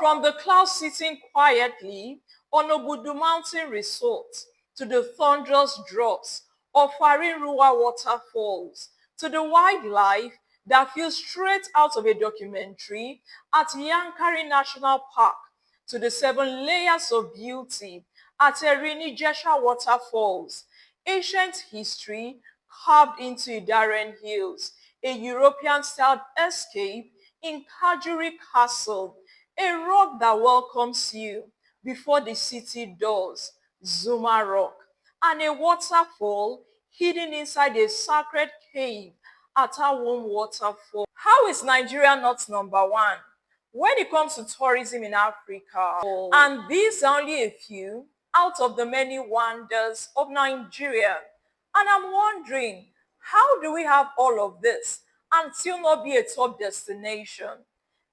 From the clouds sitting quietly on Obudu Mountain Resort to the thunderous drops of Farinruwa waterfalls to the wildlife that feels straight out of a documentary at Yankari National Park to the 7 layers of beauty at Erini Jesha waterfalls, ancient history carved into Idaren Hills, a European-styled escape in Kajuri Castle, a rock that welcomes you before the city doors, Zuma Rock, and a waterfall hidden inside a sacred cave at Awom Waterfall. How is Nigeria not number one when it comes to tourism in Africa? And these are only a few out of the many wonders of Nigeria. And I'm wondering, how do we have all of this and still not be a top destination?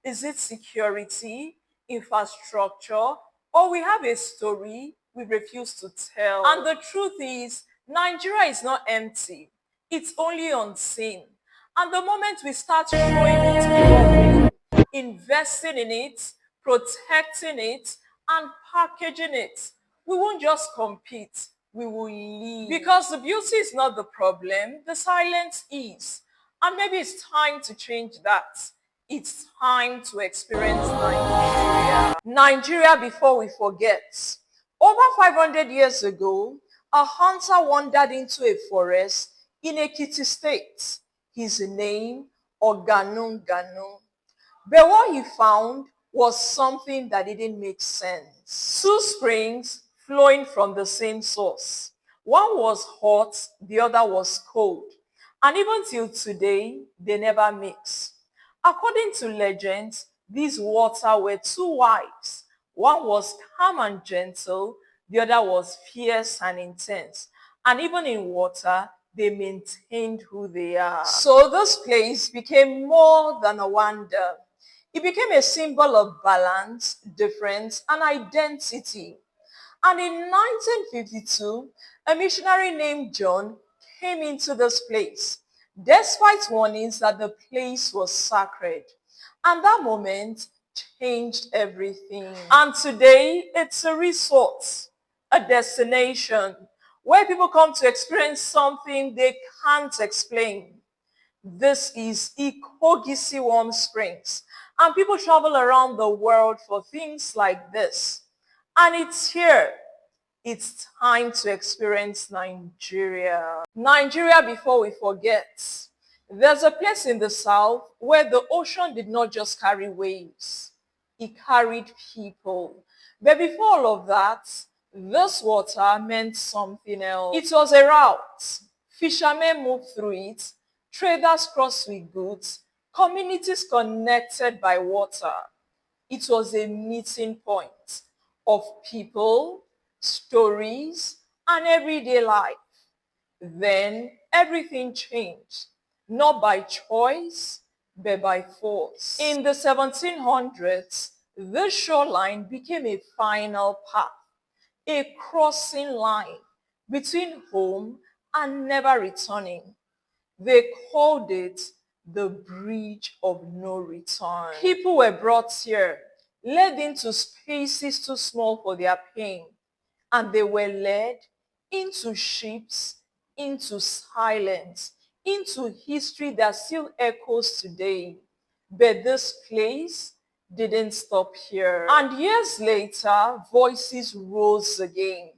Is it security, infrastructure, or we have a story we refuse to tell? And the truth is, Nigeria is not empty. It's only unseen. And the moment we start showing it properly, investing in it, protecting it, and packaging it, we won't just compete, we will lead. Because the beauty is not the problem, the silence is. And maybe it's time to change that. It's time to experience Nigeria. Nigeria before we forget. Over 500 years ago, a hunter wandered into a forest in Ekiti State. His name, Oganung Ganung. But what he found was something that didn't make sense. Two springs flowing from the same source. One was hot, the other was cold. And even till today, they never mix. According to legends, these water were two wives. One was calm and gentle, the other was fierce and intense. And even in water, they maintained who they are. So this place became more than a wonder. It became a symbol of balance, difference, and identity. And in 1952, a missionary named John came into this place, despite warnings that the place was sacred. And that moment changed everything. And today, it's a resort, a destination, where people come to experience something they can't explain. This is Ikogisi Warm Springs. And people travel around the world for things like this. And it's here. It's time to experience Nigeria. Nigeria before we forget. There's a place in the south where the ocean did not just carry waves. It carried people. But before all of that, this water meant something else. It was a route. Fishermen moved through it. Traders crossed with goods. Communities connected by water. It was a meeting point of people, stories, and everyday life. Then everything changed, not by choice, but by force. In the 1700s, this shoreline became a final path, a crossing line between home and never returning. They called it the Bridge of No Return. People were brought here, led into spaces too small for their pain, and they were led into ships, into silence, into history that still echoes today. But this place didn't stop here. And years later, voices rose again,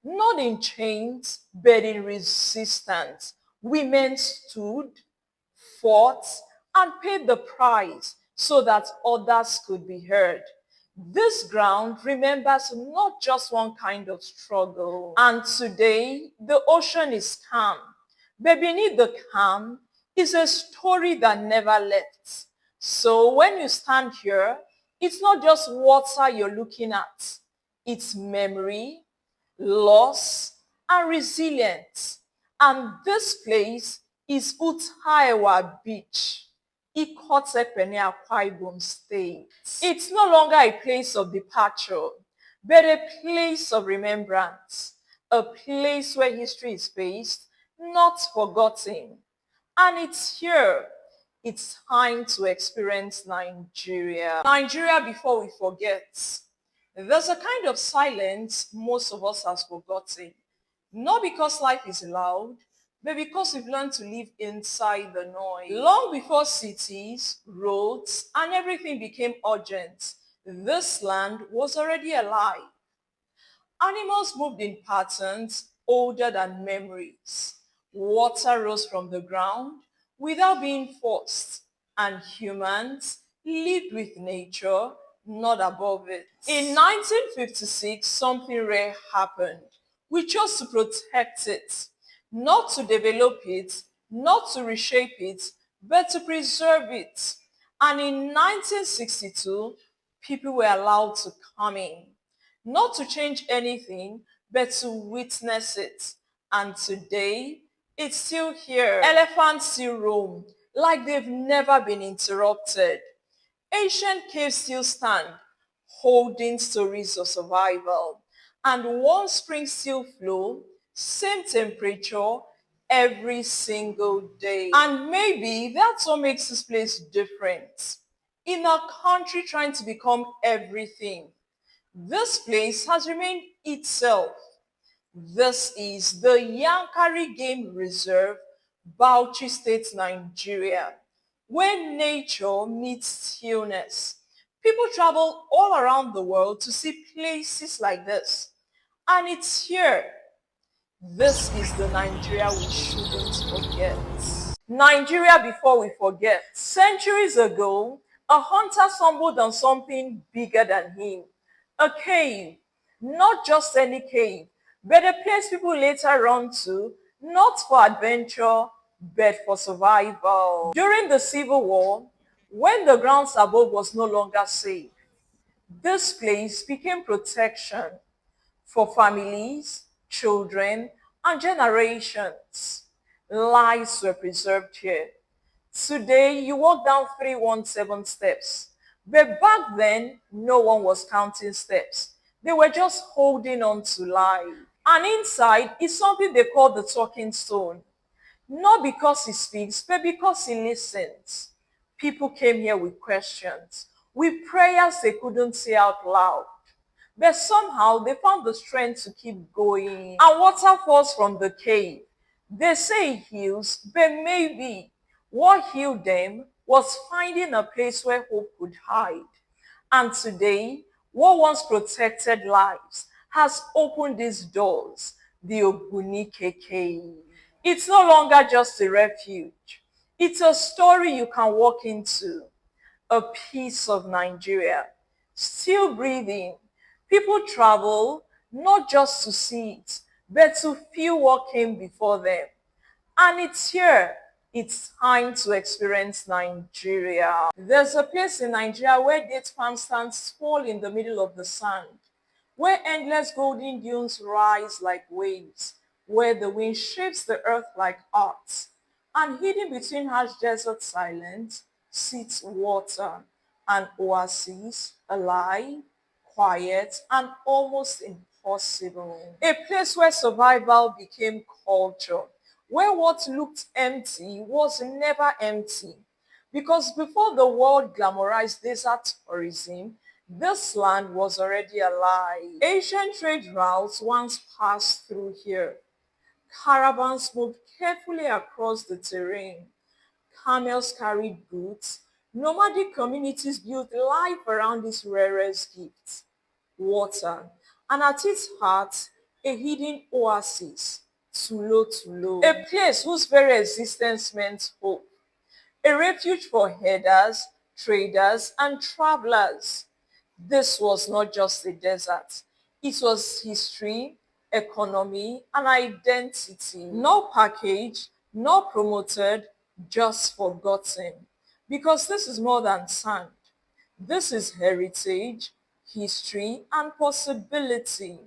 not in chains, but in resistance. Women stood, fought, and paid the price so that others could be heard. This ground remembers not just one kind of struggle. And today, the ocean is calm. But beneath the calm is a story that never left. So when you stand here, it's not just water you're looking at. It's memory, loss, and resilience. And this place is Utaiwa Beach, Ikotekpene, Akwa Ibom State. It's no longer a place of departure, but a place of remembrance, a place where history is faced, not forgotten. And it's here, it's time to experience Nigeria. Nigeria before we forget. There's a kind of silence most of us has forgotten. Not because life is loud, but because we've learned to live inside the noise. Long before cities, roads, and everything became urgent, this land was already alive. Animals moved in patterns older than memories. Water rose from the ground without being forced, and humans lived with nature, not above it. In 1956, something rare happened. We chose to protect it, not to develop it, not to reshape it, but to preserve it. And in 1962, people were allowed to come in, not to change anything, but to witness it. And today, it's still here. Elephants still roam like they've never been interrupted. Ancient caves still stand, holding stories of survival. And one spring still flow, same temperature, every single day. And maybe that's what makes this place different. In a country trying to become everything, this place has remained itself. This is the Yankari Game Reserve, Bauchi State, Nigeria, where nature meets stillness. People travel all around the world to see places like this. And it's here. This is the Nigeria we shouldn't forget. Nigeria before we forget. Centuries ago, a hunter stumbled on something bigger than him. A cave. Not just any cave, but a place people later run to, not for adventure, but for survival. During the Civil War, when the grounds above was no longer safe, this place became protection for families, children, and generations. Lives were preserved here. Today, you walk down 317 steps. But back then, no one was counting steps. They were just holding on to life. And inside is something they call the talking stone. Not because he speaks, but because he listens. People came here with questions, with prayers they couldn't say out loud. But somehow they found the strength to keep going. And water falls from the cave. They say it heals, but maybe what healed them was finding a place where hope could hide. And today, what once protected lives has opened these doors, the Ogbunike Cave. It's no longer just a refuge. It's a story you can walk into, a piece of Nigeria, still breathing. People travel not just to see it, but to feel what came before them. And it's here. It's time to experience Nigeria. There's a place in Nigeria where date palm stands tall in the middle of the sand, where endless golden dunes rise like waves, where the wind shapes the earth like art. And hidden between harsh desert silence sits water, an oasis, alive, quiet, and almost impossible. A place where survival became culture, where what looked empty was never empty. Because before the world glamorized desert tourism, this land was already alive. Ancient trade routes once passed through here. Caravans moved carefully across the terrain. Camels carried goods. Nomadic communities built life around this rarest gift, water. And at its heart, a hidden oasis, Tulo Tulo. A place whose very existence meant hope. A refuge for herders, traders, and travelers. This was not just a desert. It was history, economy, and identity. Not packaged, not promoted, just forgotten. Because this is more than sand. This is heritage, history, and possibility.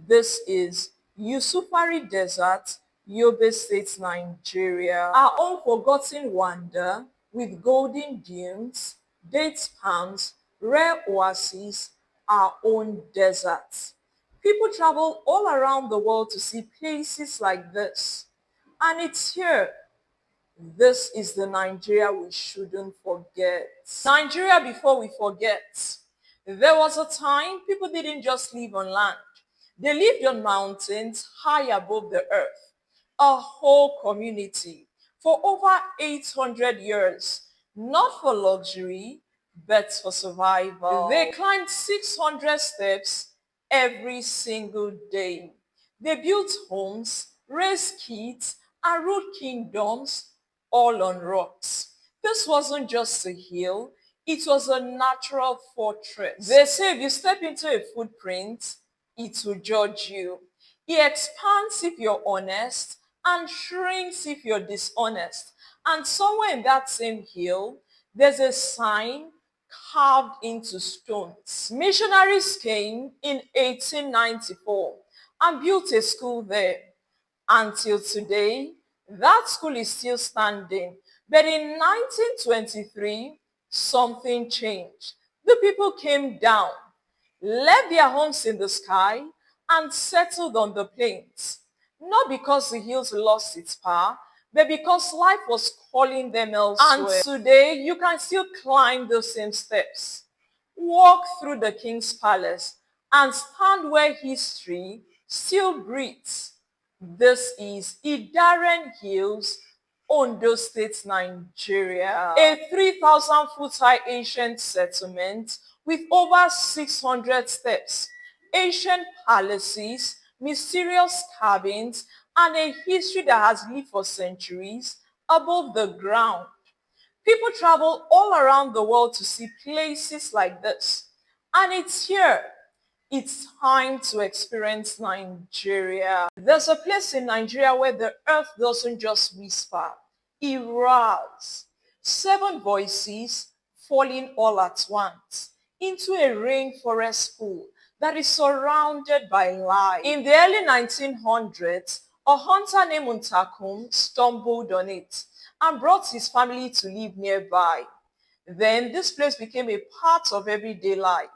This is Yusufari Desert, Yobe State, Nigeria. Our own forgotten wonder with golden dunes, date palms, rare oases, our own deserts. People travel all around the world to see places like this. And it's here. This is the Nigeria we shouldn't forget. Nigeria before we forget. There was a time people didn't just live on land. They lived on mountains high above the earth. A whole community for over 800 years. Not for luxury, but for survival. They climbed 600 steps every single day. They built homes, raised kids, and ruled kingdoms all on rocks. This wasn't just a hill, it was a natural fortress. They say if you step into a footprint, it will judge you. It expands if you're honest and shrinks if you're dishonest. And somewhere in that same hill, there's a sign carved into stones. Missionaries came in 1894 and built a school there. Until today, that school is still standing. But in 1923, something changed. The people came down, left their homes in the sky, and settled on the plains. Not because the hills lost its power, but because life was calling them elsewhere. And today, you can still climb those same steps, walk through the king's palace, and stand where history still breathes. This is Idaren Hills, Ondo State, Nigeria. A 3,000 foot high ancient settlement with over 600 steps, ancient palaces, mysterious cabins, and a history that has lived for centuries above the ground. People travel all around the world to see places like this. And it's here. It's time to experience Nigeria. There's a place in Nigeria where the earth doesn't just whisper, it roars. 7 voices falling all at once into a rainforest pool that is surrounded by light. In the early 1900s, a hunter named Untakum stumbled on it and brought his family to live nearby. Then this place became a part of everyday life,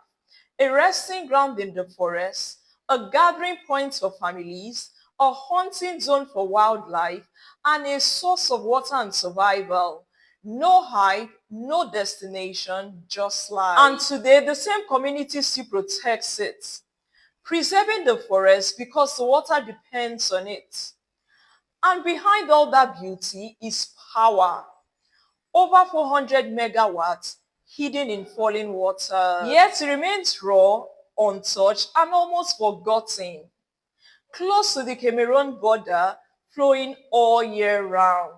a resting ground in the forest, a gathering point for families, a hunting zone for wildlife, and a source of water and survival. No hype, no destination, just life. And today, the same community still protects it, preserving the forest because the water depends on it. And behind all that beauty is power. Over 400 megawatts hidden in falling water. Yet it remains raw, untouched, and almost forgotten. Close to the Cameroon border, flowing all year round.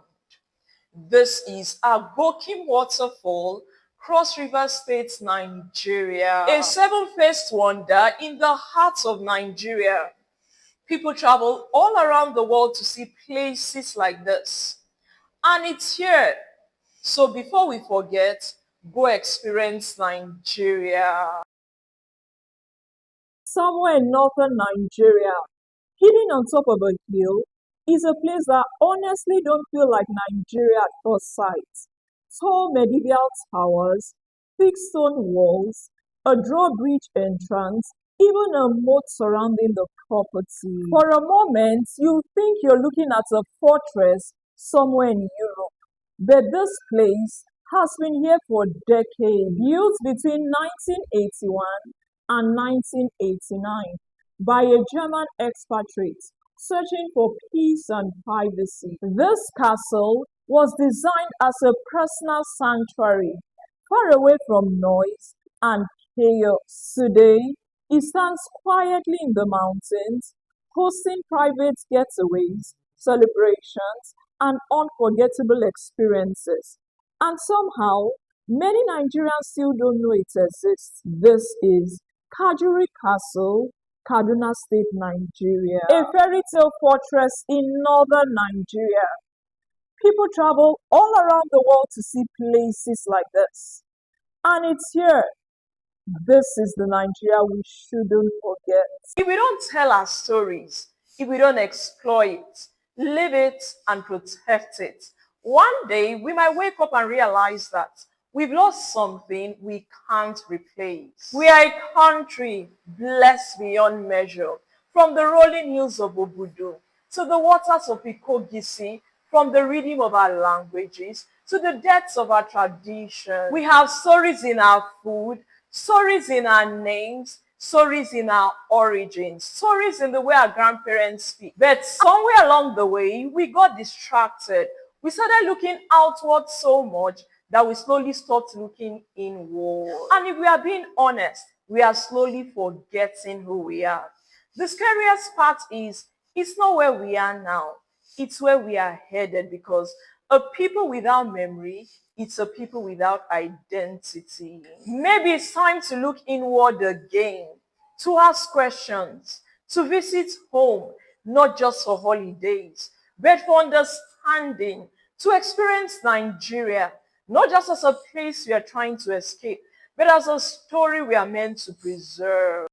This is Abokim Waterfall, Cross River State, Nigeria. A 7-faced wonder in the heart of Nigeria. People travel all around the world to see places like this. And it's here. So before we forget, go experience Nigeria. Somewhere in northern Nigeria, hidden on top of a hill, is a place that honestly don't feel like Nigeria at first sight. Tall medieval towers, thick stone walls, a drawbridge entrance, even a moat surrounding the property. For a moment, you think you're looking at a fortress somewhere in Europe. But this place has been here for decades, built between 1981 and 1989 by a German expatriate searching for peace and privacy. This castle was designed as a personal sanctuary, far away from noise and chaos. Today, it stands quietly in the mountains, hosting private getaways, celebrations, and unforgettable experiences. And somehow, many Nigerians still don't know it exists. This is Kajuri Castle, Kaduna State, Nigeria. A fairy tale fortress in northern Nigeria. People travel all around the world to see places like this. And it's here. This is the Nigeria we shouldn't forget. If we don't tell our stories, if we don't explore it, live it and protect it, one day we might wake up and realize that we've lost something we can't replace. We are a country blessed beyond measure, from the rolling hills of Obudu to the waters of Ikogisi, from the rhythm of our languages to the depths of our tradition. We have stories in our food, stories in our names, stories in our origins, stories in the way our grandparents speak. But somewhere along the way, we got distracted. We started looking outward so much that we slowly stopped looking inward. And if we are being honest, we are slowly forgetting who we are. The scariest part is, it's not where we are now. It's where we are headed, because a people without memory, it's a people without identity. Maybe it's time to look inward again, to ask questions, to visit home, not just for holidays, but for understanding, to experience Nigeria, not just as a place we are trying to escape, but as a story we are meant to preserve.